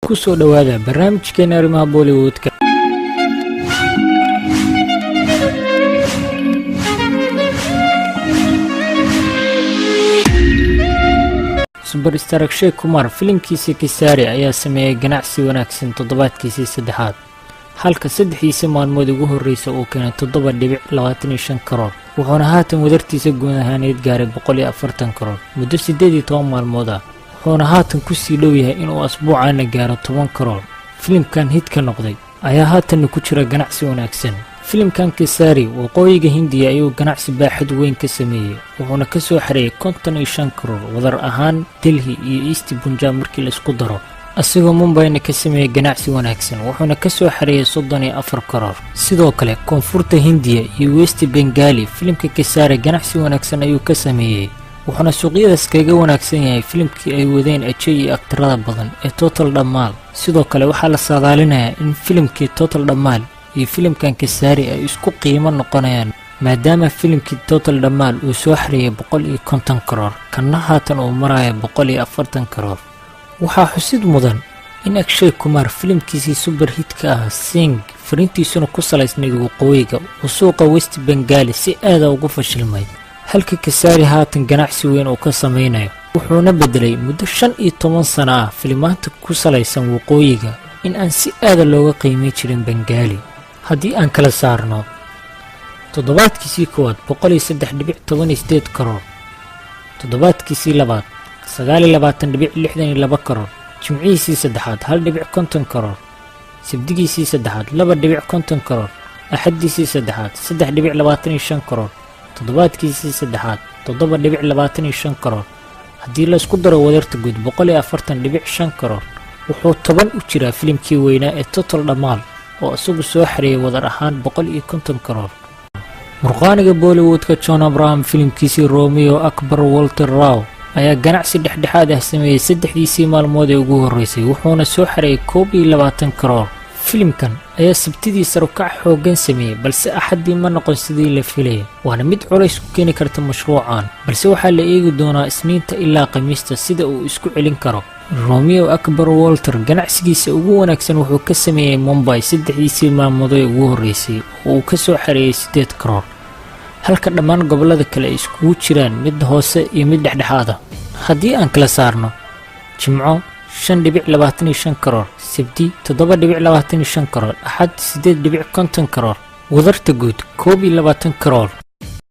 kusoo dhawaada barnaamijkeena arrimaha Bollywoodka. Superstar Akshay Kumar filimkiisa Kesari ayaa sameeyay ganacsi wanaagsan toddobaadkiisii saddexaad, halka saddexdiisa maalmood ugu horreysay uu keenay 7.25 karoor, wuxuuna haatan wadartiisa guud ahaaneed gaaray 140 karoor muddo 18 maalmood ah. wuxuuna haatan ku sii dhow yahay inuu asbuucaana gaaro 10 karoor. filimkan hidka noqday ayaa haatan ku jira ganacsi wanaagsan. filimkan Kesari waqooyiga Hindiya ayuu ganacsi baaxad weyn ka sameeyay, wuxuuna ka soo xareeyay 55 karoor wadar ahaan Delhi iyo East Punjab markii la isku daro. asigoo Mumbai ka sameeyay ganacsi wanaagsan, wuxuuna ka soo xareeyay 34 karoor. sidoo kale koonfurta Hindiya iyo West Bengali filimka Kesari ganacsi wanaagsan ayuu ka sameeyay, wuxuuna suuqyadaas kaga wanaagsan yahay filimkii ay wadeen Ajay iyo aktarada badan ee Total Dhamal. sidoo kale waxaa la saadaalinayaa in filimkii Total Dhamal iyo filimkan Kesari ay isku qiimo noqonayaan, maadaama filimkii Total Dhamal uu soo xareeyay 150 karoor, kana haatan uu marayo 140 karoor. waxaa xusid mudan in Akshay Kumar filimkiisii super hitka ah Singh fariintiisuna ku salaysnayd waqooyiga uu suuqa West Bengali si aad ah ugu fashilmay, halka Kesari haatan ganacsi weyn uu ka sameynayo. wuxuuna bedelay muddo 15 sano ah filimaanta ku salaysan waqooyiga in aan si aad looga qiimeyn jirin Bengali. haddii aan kala saarno toddobaadkiisii koowaad 103.18 karoor, toddobaadkiisii labaad 29.62 karoor, jimcihiisii saddexaad 1.50 karoor, sabdigiisii saddexaad 2.50 karoor, axadiisii saddexaad 3.25 karoor, toddobaadkiisii saddexaad 7.25 karoor. haddii la isku daro wadarta guud 140.5 karoor, wuxuu 10 u jiraa filimkii weynaa ee Total Dhamal oo isagu soo xareeyay wadar ahaan 150 karoor. murqaaniga Bollywoodka John Abraham filimkiisii Romeo Akbar Walter Rao ayaa ganacsi dhexdhexaad ah sameeyay saddexdiisii maalmood ee ugu horreysay, wuxuuna soo xareeyay 21 karoor. filimkan ayaa sabtidii sarukac xooggan sameeyay, balse axadii ma noqon sidii la filayay, waana mid culays ku keeni karta mashruucan, balse waxaa la eegi doonaa Isniinta ilaa Khamiista sida uu isku celin karo. Romeo Akbar Walter ganacsigiisa ugu wanaagsan wuxuu ka sameeyay Mumbai saddexdiisii maalmood ee ugu horreysay oo uu ka soo xareeyay 8 karoor, halka dhammaan gobolada kale ay iskugu jiraan mid hoose iyo mid dhexdhexaad ah. haddii aan kala saarno Jimco 5.25 karoor, sabti 7.25 karoor, axad 8.50 karoor, wadarta guud 21 karoor.